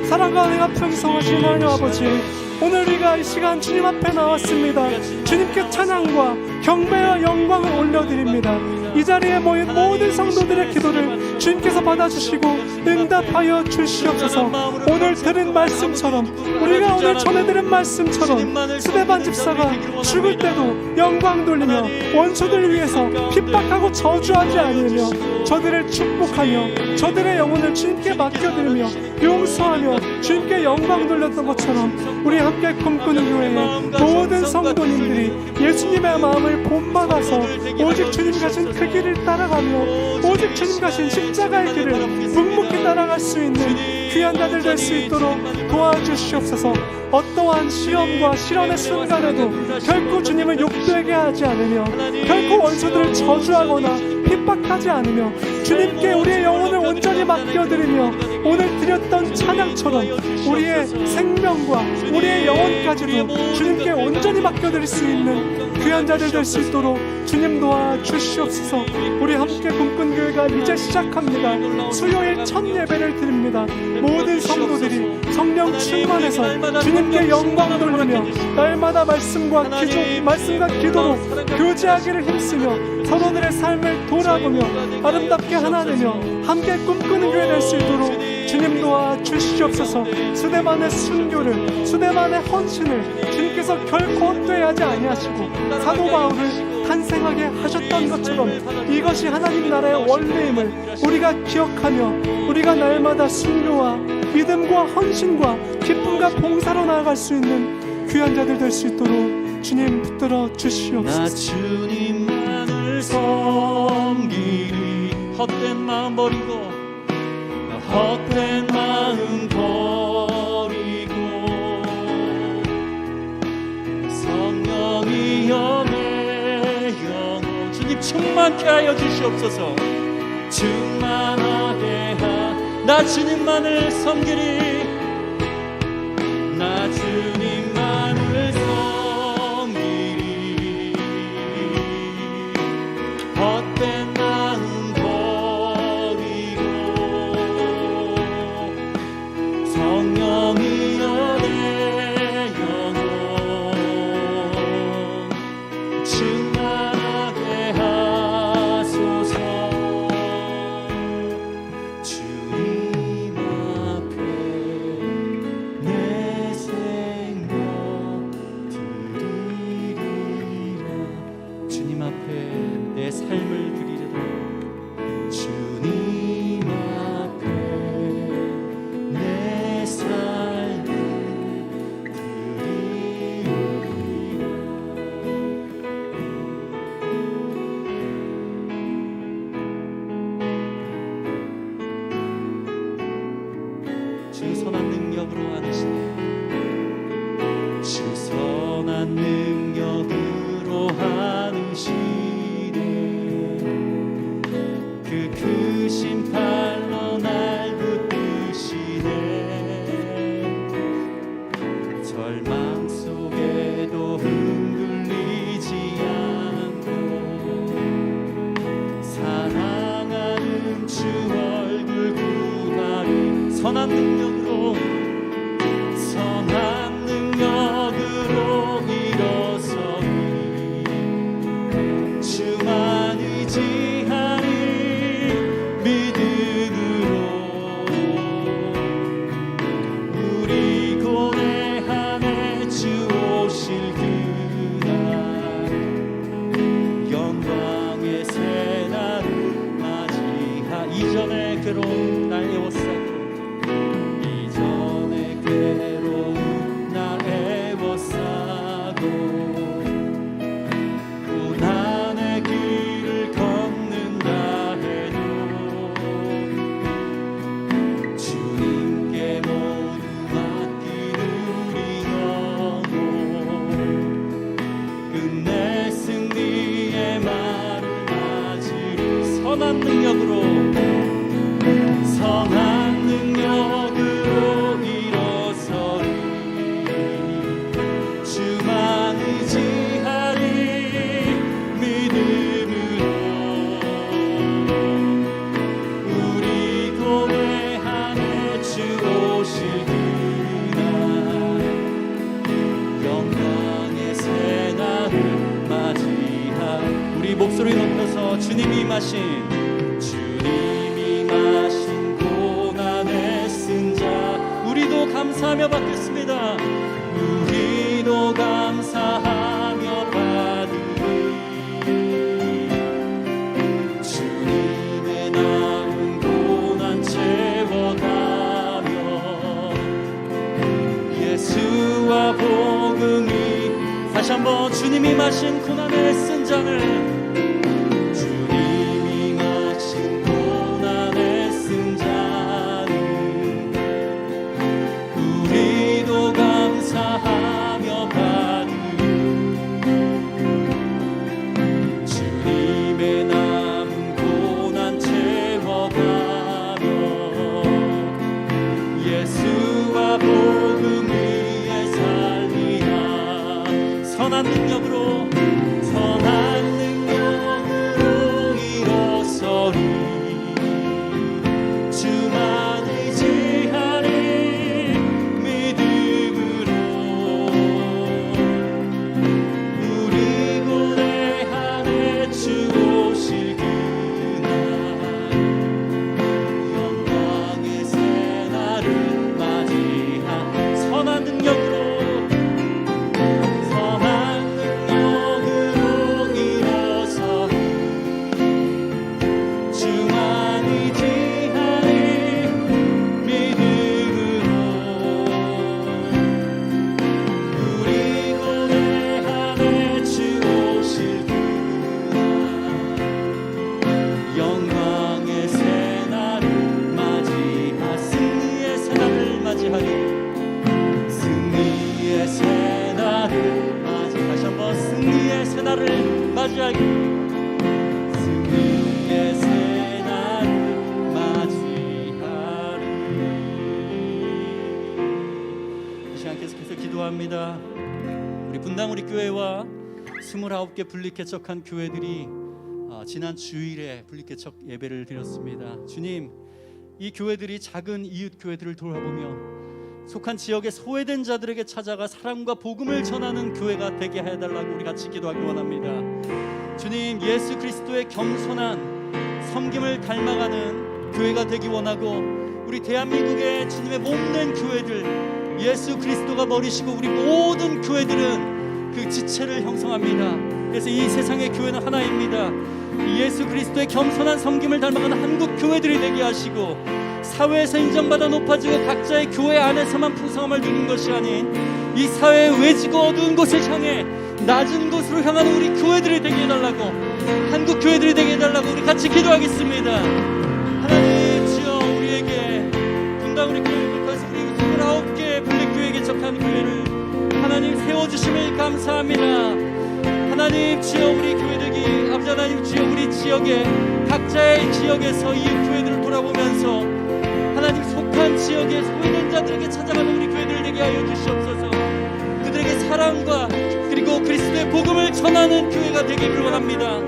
사랑과 은혜가 풍성하신 하나님 아버지, 오늘 우리가 이 시간 주님 앞에 나왔습니다. 주님께 찬양과 경배와 영광을 올려드립니다. 이 자리에 모인 모든 성도들의 기도를 주님께서 받아주시고 응답하여 주시옵소서. 오늘 들은 말씀처럼, 우리가 오늘 전해드린 말씀처럼 스데반 집사가 죽을 때도 영광 돌리며 원수들을 위해서 핍박하고 저주하지 않으며 저들을 축복하며 저들의 영혼을 주님께 맡겨드리며 용서하며 주님께 영광 돌렸던 것처럼 우리 함께 꿈꾸는 교회의 모든 성도님들이 예수님의 마음을 본받아서 오직 주님 가신 그 길을 따라가며 오직 주님 가신 십자가의 길을 묵묵히 따라갈 수 있는 귀한 자들 될 수 있도록 도와주시옵소서. 어떠한 시험과 시련의 순간에도 결코 주님을 욕되게 하지 않으며 결코 원수들을 저주하거나 핍박하지 않으며 주님께 우리의 영혼을 온전히 맡겨드리며 오늘 드렸던 찬양처럼 우리의 생명과 우리의 영혼까지도 주님께 온전히 맡겨드릴 수 있는 귀한 자들 될 수 있도록 주님 도와주시옵소서. 우리 함께 꿈꾼 교회가 이제 시작합니다. 수요일 첫 예배를 드립니다. 모든 성도들이 성령 충만해서 주님께 영광 돌리며 날마다 말씀과 기도로 교제하기를 힘쓰며 서로들의 삶을 돌아보며 아름답게 하나 되며 함께 꿈꾸는 교회 될 수 있도록 주님 도와주시옵소서. 스데반의 순교를, 스데반의 헌신을 주님께서 결코 헛되하지 아니하시고 사도 바울을 탄생하게 하셨던 것처럼 이것이 하나님 나라의 원리임을 우리가 기억하며 우리가 날마다 순교와 믿음과 헌신과 기쁨과 봉사로 나아갈 수 있는 귀한 자들 될 수 있도록 주님 붙들어 주시옵소서. 나 주님만을 섬기리. 헛된 마음 버리고, 나 헛된 마음 버리고, 성령이여 내 영혼 주님 충만케 하여 주시옵소서. 충만하게 나 주님만을 섬기리. 나 주님만을 섬기리. 헛된 마음 버리고 성령이여 내 영혼 충만하게 하소서. 주님 앞에 내 생명 드리리라. 주님 앞에 내 삶을 드리리라. 주님 앞에 내 삶을 드리리라. 주 선한 능력으로 하시네. 주 선한 능력으로 하시네. 그 크신 팔로 날 붙드시네. 절망 속에도 흔들리지 않고 사랑하는 주 얼굴 구하리. 선한 능력으로 일어서니 주 괴로움 날 애워싸고 이전의 괴로움 날 애워싸고 고난의 길을 걷는다 해도 주님께 모두 맡기는 우리 영혼 끝내 승리의 말을 맞으리 선한 능력으로 선한 능력으로 일어서리 주만 의지하리 믿음으로 우리 고뇌하네 주 오실 그날 영광의 새날을 맞이하 우리 목소리 높여서 주님이 마신 고난의 쓴 자 우리도 감사하며 받겠습니다. 우리도 감사하며 받으리 주님의 남은 고난 채워가며 예수와 복음이 다시 한번 주님이 마신 고난의 쓴 잔을 주님이 마신 고난의 쓴 잔을 우리도 감사하며 받으리 주님의 남은 고난 채워가며 예수와 복음 위에 살리라 선한 능력으로 선한 능력으로 일어서리 주만 의지하리 믿음으로 우리 고뇌하네 주 오실 그날 영광의 새날을 맞이하 선한 능력으로 선한 능력으로 일어서리 주만 의지하리 믿음으로 우리 고뇌하네 주 오실 그날 영광의 새날을 맞이하 승리의 새날을 맞이하리 승리의 새날을 맞이 다시 한번 승리의 새날을 맞이하기 승리의 새날을 맞이하리 이 시간 계속해서 기도합니다. 우리 분당 우리 교회와 29개 분리개척한 교회들이 지난 주일에 분리개척 예배를 드렸습니다. 주님, 이 교회들이 작은 이웃 교회들을 돌아보며 속한 지역의 소외된 자들에게 찾아가 사랑과 복음을 전하는 교회가 되게 해달라고 우리 같이 기도하길 원합니다. 주님, 예수 그리스도의 겸손한 섬김을 닮아가는 교회가 되기 원하고 우리 대한민국의 주님의 몸된 교회들 예수 그리스도가 머리시고 우리 모든 교회들은 그 지체를 형성합니다. 그래서 이 세상의 교회는 하나입니다. 예수 그리스도의 겸손한 섬김을 닮아가는 한국 교회들이 되게 하시고 사회에서 인정받아 높아지고 각자의 교회 안에서만 풍성함을 누리는 것이 아닌 이 사회의 외지고 어두운 곳을 향해 낮은 곳으로 향하는 우리 교회들이 되게 해달라고 한국 교회들이 되게 해달라고 우리 같이 기도하겠습니다. 하나님 주여 우리에게 분당 우리 교회부터 해서 우리 29개 분리교회 개척한 교회를 하나님 세워주심을 감사합니다. 하나님 주여 우리 교회들이 아버지 하나님 주여 우리 지역에 각자의 지역에서 이 교회들을 돌아보면서 하나님 속한 지역의 소외된 자들에게 찾아가는 우리 교회들 되게 하여 주시옵소서. 그들에게 사랑과 그리고 그리스도의 복음을 전하는 교회가 되기를 원합니다.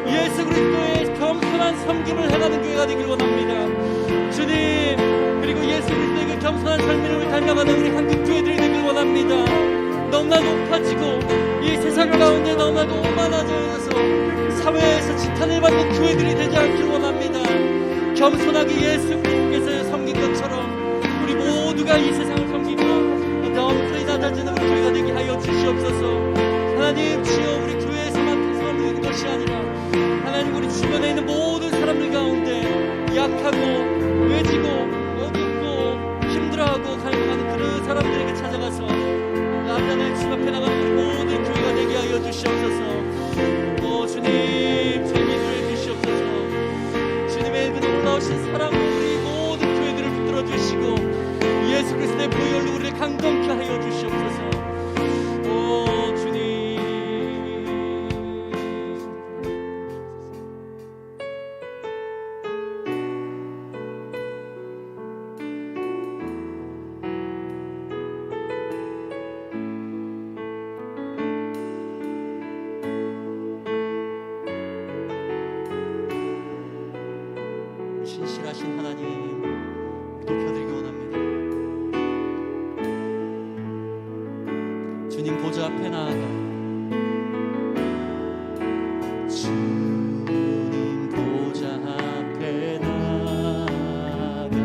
예수 그리스도의 겸손한 섬김을 해가는 교회가 되기를 원합니다. 주님 그리고 예수 그리스도의 그 겸손한 삶을 닮아가는 우리 한국 교회들이 되기를 원합니다. 너무나 높아지고 이 세상 가운데 너무나도 오만해져서 사회에서 지탄을 받는 교회들이 되지 않기를 원합니다. 겸손하게 예수 그리스도께서 섬긴 것처럼 우리 모두가 이 세상을 섬기고 너무나 낮아지는 우리 교회가 되게 하여 주시옵소서. 하나님 주여 우리 교회에서만 풍성함을 누리는 것이 아니라 하나님 우리 주변에 있는 모든 사람들 가운데 약하고 신실하신 하나님 높여드리기 원합니다. 주님 보좌 앞에 나아가 주님 보좌 앞에 나아가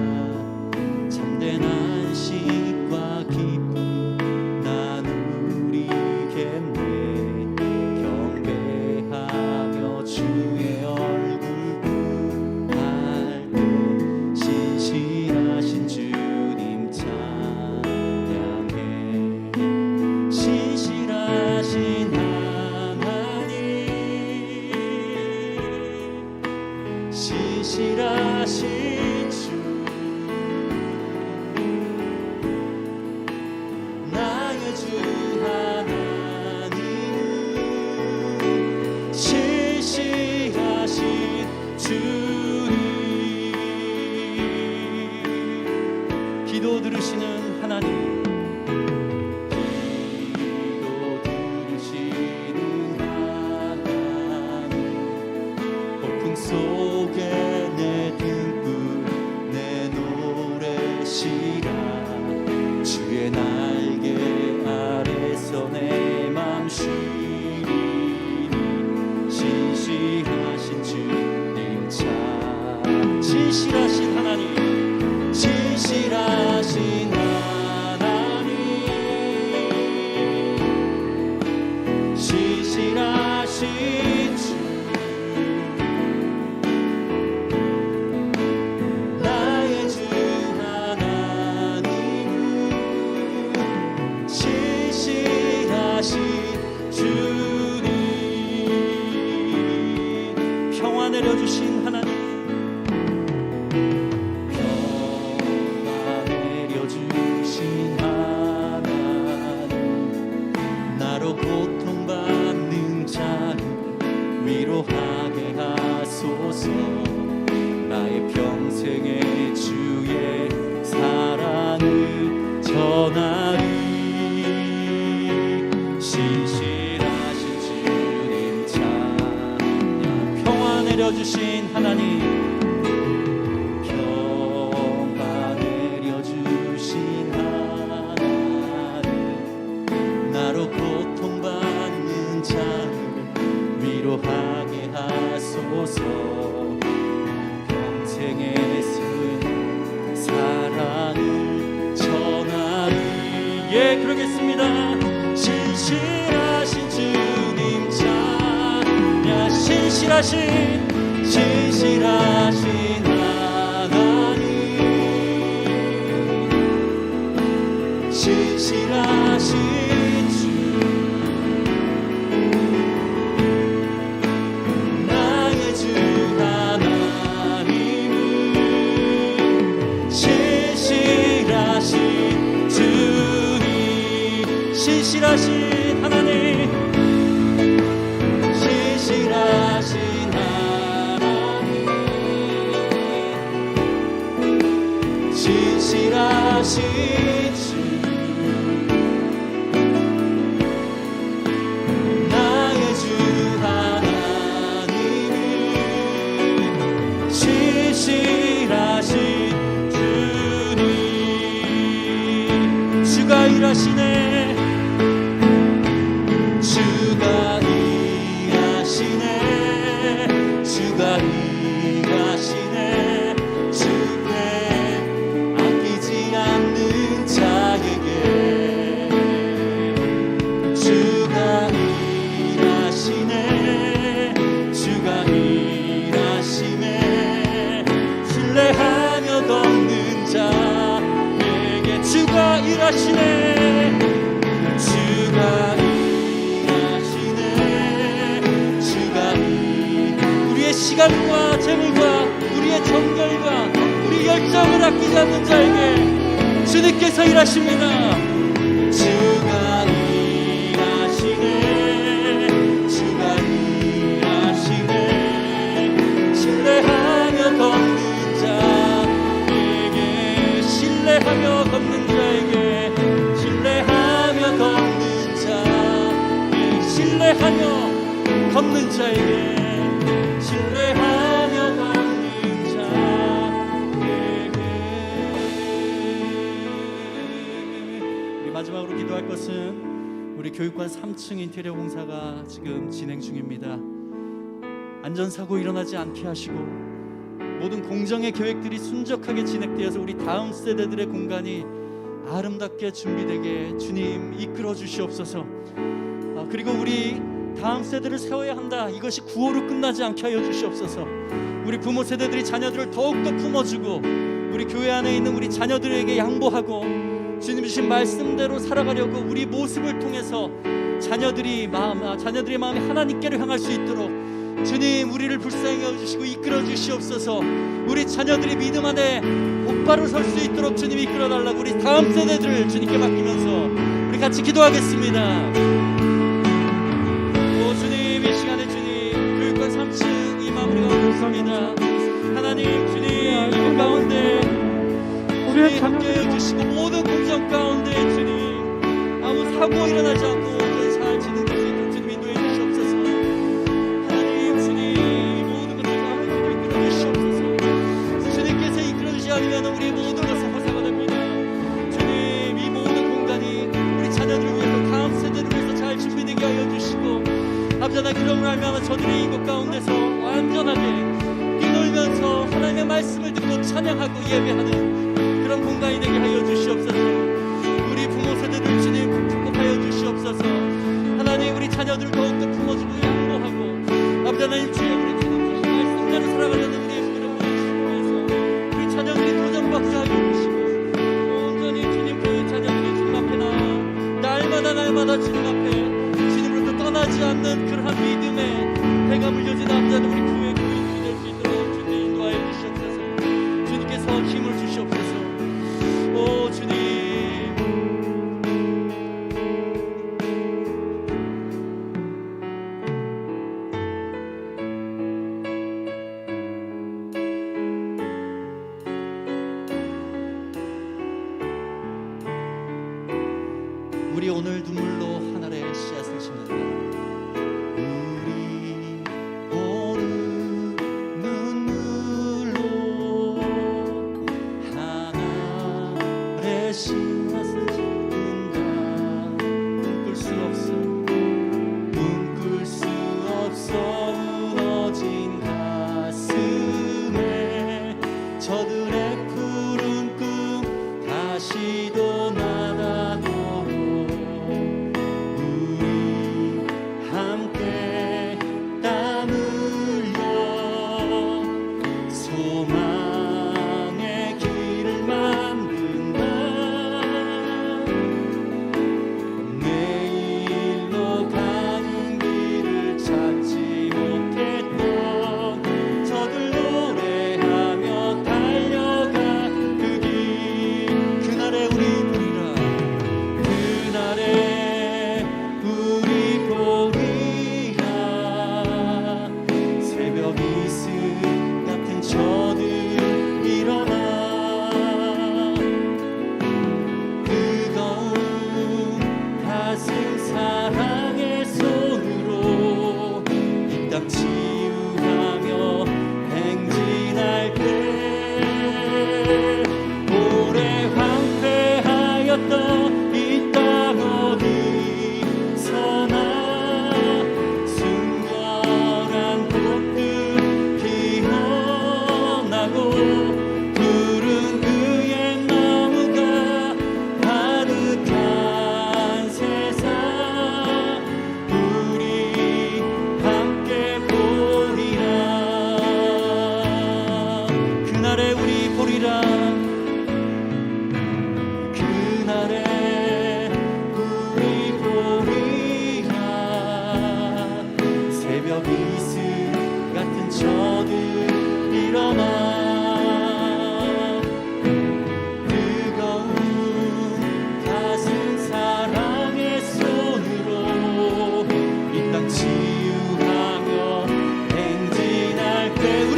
참된 안식과 기쁨 나누리겠네. 경배하며 주의 얼굴 구할 때 신실하신 주님 찬양해. 신실하신 하나님, 신실하신 주, 나의 주 하나님, 신실하신 주님. 기도 들으시는 하나님, 기도 들으시는 하나님, 폭풍 속에 내 등불 내 노래시라. 주의 날개 아래서 내 맘 쉬리니. 신실하신 주님 참 신실하신 하나님, 신실하신 하나님, 신실하신 주, 나의 주 하나님, 신실하신 주님. 평화 내려주신 하나님, 평화 내려주신 하나님, 나로 고통받는 자를 위로하게 하소서. 나의 평생의 주의 사랑을 전하리. 신실하신 주님 찬양. 평화 내려주신 하나님, 평화 내려주신 하나님, 나로 고통받는 자를 위로하게 하소서. 평생의 사랑을 전하리. 예, 그러겠습니다. 신실하신 주님 찬양. 신실하신 하나님, 신실하신 주, 나의 주 하나님, 신실하신 주님. 신실하신 하나님, 신실하신 하나님, 신실하신 주, 나의 주 하나님, 신실하신 주님. 주가 일하시네, 주가 일하시네, 주가 일하시네. 주께 아끼지 않는 자에게 주가 일하시네, 주가 일하시네. 신뢰하며 걷는 자에게 주가 일하시네, 주가 일하시네, 주가 우리의 시간과 재물과 우리의 정결과 우리 열정을 아끼지 않는 자에게 주님께서 일하십니다. 주가 일하시네, 주가 일하시네. 신뢰하며 걷는 자에게, 신뢰하며 걷는 자에게, 신뢰하며 걷는 자에게, 신뢰하며 걷는 자에게, 신뢰하며 걷는 자. 마지막으로 기도할 것은 우리 교육관 3층 인테리어 공사가 지금 진행 중입니다. 안전사고 일어나지 않게 하시고 모든 공정의 계획들이 순적하게 진행되어서 우리 다음 세대들의 공간이 아름답게 준비되게 주님 이끌어 주시옵소서. 그리고 우리 다음 세대를 세워야 한다, 이것이 구호로 끝나지 않게 하여 주시옵소서. 우리 부모 세대들이 자녀들을 더욱더 품어주고 우리 교회 안에 있는 우리 자녀들에게 양보하고 주님 주신 말씀대로 살아가려고 우리 모습을 통해서 자녀들의 마음이 하나님께로 향할 수 있도록 주님 우리를 불쌍히 여주시고 이끌어 주시옵소서. 우리 자녀들이 믿음 안에 곧바로 설 수 있도록 주님 이끌어 달라고 우리 다음 세대들을 주님께 맡기면서 우리 같이 기도하겠습니다. 오 주님, 이 시간에 주님 교육관 3층 이 마무리가 어렵습니다. 하나님 주님 이곳 가운데 우리의 함께해 주시고 모든 공정 가운데 주님 아무 사고 일어나지 않고 잘 진행될 수 있도록 주님 인도해 주시옵소서. 하나님 주님 모든 것을 다 하나님께 이끌어 주시옵소서. 주님께서 이끌어 주시지 않으면 우리 모든 것은 허사가 됩니다. 주님 이 모든 공간이 우리 자녀들을 위해서 다음 세대를 위해서 잘 준비되게 하여 주시고 아버지 그런 걸 알면 저들이 이곳 가운데서 완전하게 뛰놀면서 하나님의 말씀을 듣고 찬양하고 예배하는 그런 공간이 되게 하여 주시옵소서. 우리 부모 세대들 주님 축복하여 주시옵소서. 하나님 우리 자녀들 더욱더 품어주고 양보하고 아버지 하나님 주의 우리 주님 주신 말씀대로 살아가려는 우리의 그런 모습을 우리 자녀들이 도전받게 하여 주시고 온전히 주님 그 자녀들이 주님 앞에 나와 날마다 주님 앞에 주님으로부터 떠나지 않는 그러한 믿음의 배가 물려진 아버지 하나님 우리 교회 교인들이 될 수 있도록 주님 인도하여 주시옵소서. 주님께서 힘을 주시옵소서. 오 주님 우리 오늘 눈물로 하늘의 씨앗을 심는다. 우리 오늘 눈물로 하늘의 씨앗을 심는다. 꿈꿀 수 없어 무너진 가슴에 저들의 푸른 꿈 다시도 나다도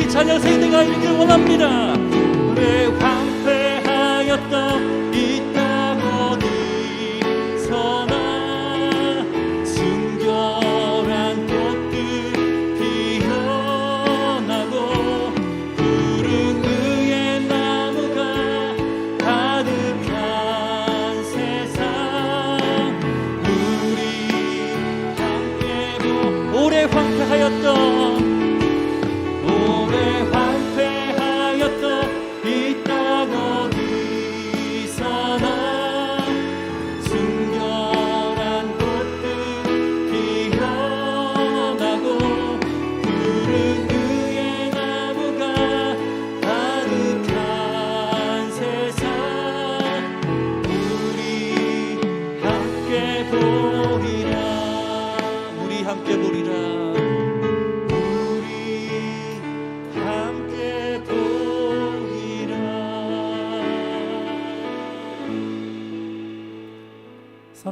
자녀 세대가 이길 원합니다. 왜 황폐하였던 이 땅 어디서나 순결한 꽃들 피어나고 푸른 의의 나무가 가득한 세상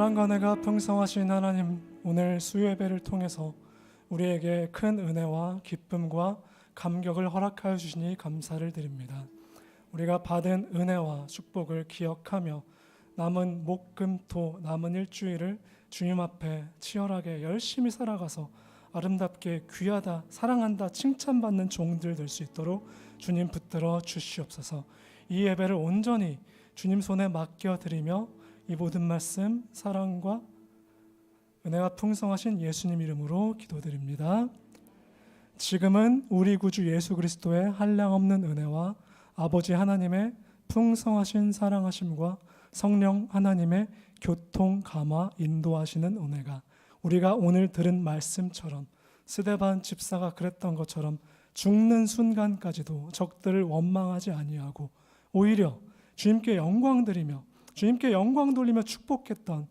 사랑과 은혜가 풍성하신 하나님, 오늘 수요예배를 통해서 우리에게 큰 은혜와 기쁨과 감격을 허락하여 주시니 감사를 드립니다. 우리가 받은 은혜와 축복을 기억하며 남은 목금토 남은 일주일을 주님 앞에 치열하게 열심히 살아가서 아름답게 귀하다, 사랑한다, 칭찬받는 종들 될 수 있도록 주님 붙들어 주시옵소서. 이 예배를 온전히 주님 손에 맡겨드리며 이 모든 말씀 사랑과 은혜가 풍성하신 예수님 이름으로 기도드립니다. 지금은 우리 구주 예수 그리스도의 한량없는 은혜와 아버지 하나님의 풍성하신 사랑하심과 성령 하나님의 교통 감화 인도하시는 은혜가 우리가 오늘 들은 말씀처럼 스데반 집사가 그랬던 것처럼 죽는 순간까지도 적들을 원망하지 아니하고 오히려 주님께 영광 드리며 주님께 영광 돌리며 축복했던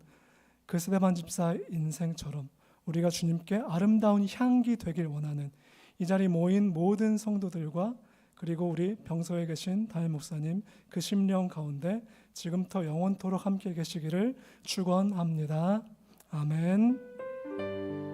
그 스데반 집사 인생처럼 우리가 주님께 아름다운 향기 되길 원하는 이 자리 모인 모든 성도들과 그리고 우리 병서에 계신 담임 목사님 그 심령 가운데 지금부터 영원토록 함께 계시기를 축원합니다. 아멘.